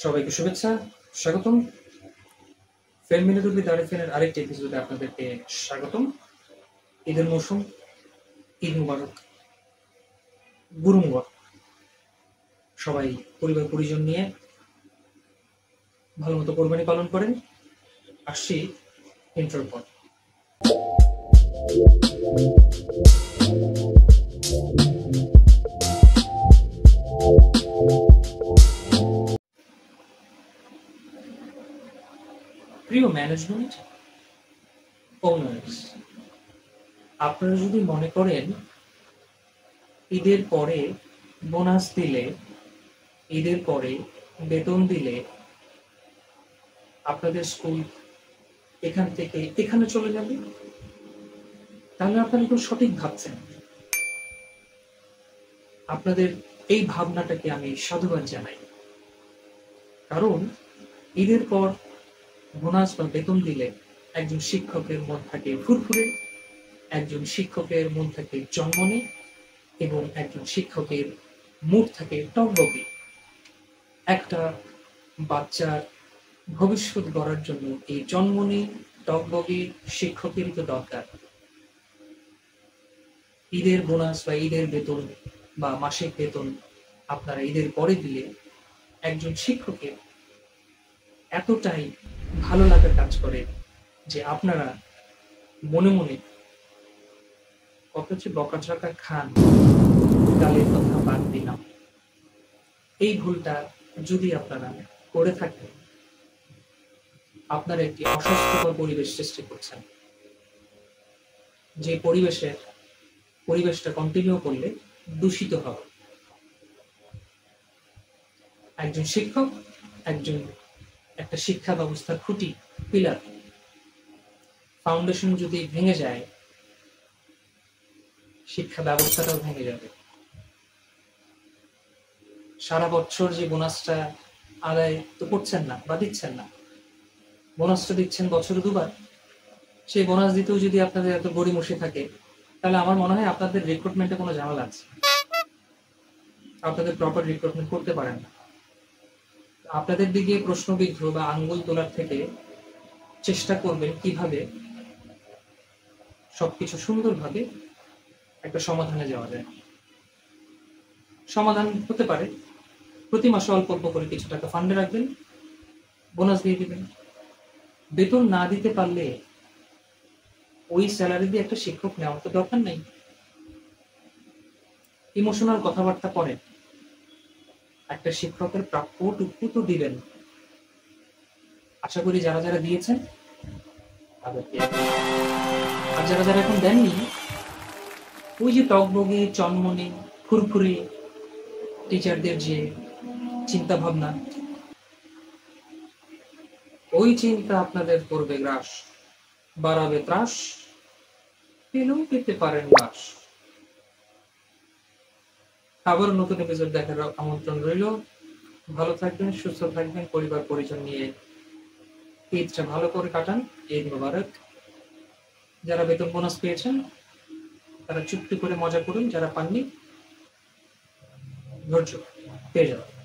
সবাইকে শুভেচ্ছা, স্বাগতম। ফ্যামিলি উইথ আরিফিনের আরেকটি এপিসোডে আপনাদেরকে স্বাগতম। ঈদের মৌসুম, ঈদ মুবারক, গুরু মুবারক। সবাই পরিবার পরিজন নিয়ে ভালো মতো কোরবানি পালন করেন। আসছি ইন্ট্রোর পর। প্রিয় ম্যানেজমেন্ট ওনার্স, আপনারা যদি মনে করেন ঈদের পরে বোনাস দিলে, ঈদের পরে বেতন দিলে আপনাদের স্কুল এখান থেকে এখানে চলে যাবে, তাহলে আপনারা একটু সঠিক ভাবছেন। আপনাদের এই ভাবনাটাকে আমি সাধুবাদ জানাই। কারণ ঈদের পর বোনাস বা বেতন দিলে একজন শিক্ষকের মন থাকে ফুরফুরে, একজন শিক্ষকের মন থাকে জন্মনে, এবং একজন শিক্ষকের মুড থাকে টকবকে। একটা বাচ্চার ভবিষ্যৎ গড়ার জন্য এই জন্মনে টকবকে শিক্ষকেরই তো দরকার। ঈদের বোনাস বা ঈদের বেতন বা মাসিক বেতন আপনারা ঈদের পরে দিলে একজন শিক্ষকের এতটাই ভালো লাগার কাজ করে যে আপনারা মনে মনে কত যে বকাঝকা খান, গালের কথা বাদ দিলাম। এই ভুলটা যদি আপনারা করে থাকেন, আপনারা একটি অস্বাস্থ্যকর পরিবেশ সৃষ্টি করছেন। যে পরিবেশটা কন্টিনিউ করলে দূষিত হবে। একজন শিক্ষক একটা শিক্ষা ব্যবস্থার খুঁটি, পিলার, ফাউন্ডেশন যদি ভেঙে যায়, শিক্ষা ব্যবস্থাটাও ভেঙে যাবে। সারা বছর যে বোনাসটা আদায় তো করছেন না বা দিচ্ছেন না, বোনাসটা দিচ্ছেন বছরে দুবার, সেই বোনাস দিতেও যদি আপনাদের এত গড়িমসি থাকে, তাহলে আমার মনে হয় আপনাদের রিক্রুটমেন্টে কোনো ঝামেলা আছে। আপনাদের প্রপার রিক্রুটমেন্ট করতে পারেন না। আপনাদের দিকে প্রশ্নবিদ্ধ বা আঙ্গুল তোলার থেকে চেষ্টা করবেন কিভাবে সবকিছু সুন্দরভাবে একটা সমাধানে যাওয়া যায়। সমাধান হতে পারে প্রতি মাসে অল্প অল্প করে কিছু টাকা ফান্ডে রাখবেন, বোনাস দিয়ে দিবেন। বেতন না দিতে পারলে ওই স্যালারি দিয়ে একটা শিক্ষক নেওয়ার তো দরকার নেই। ইমোশনাল কথাবার্তা করেন, একটা শিক্ষকের প্রাপ্যটুকু তো দিবেন। আশা করি যারা যারা দিয়েছেন তাদেরকে, আর যারা যারা এখন দেননি, ওই যে টকবগে চনমনে ফুরফুরে টিচারদের যে চিন্তা ভাবনা, ওই চিন্তা আপনাদের করবে গ্রাস, বাড়াবে ত্রাস, পেলেও পেতে পারেন বাস। আবার নতুন এপিসোড দেখার আমন্ত্রণ রইল। ভালো থাকবেন, সুস্থ থাকবেন, পরিবার পরিজন নিয়ে ঈদটা ভালো করে কাটান। ঈদ মোবারক। যারা বেতন বোনাস পেয়েছেন তারা চুপটি করে মজা করুন, যারা পাননি ধৈর্য পেয়ে যাবেন।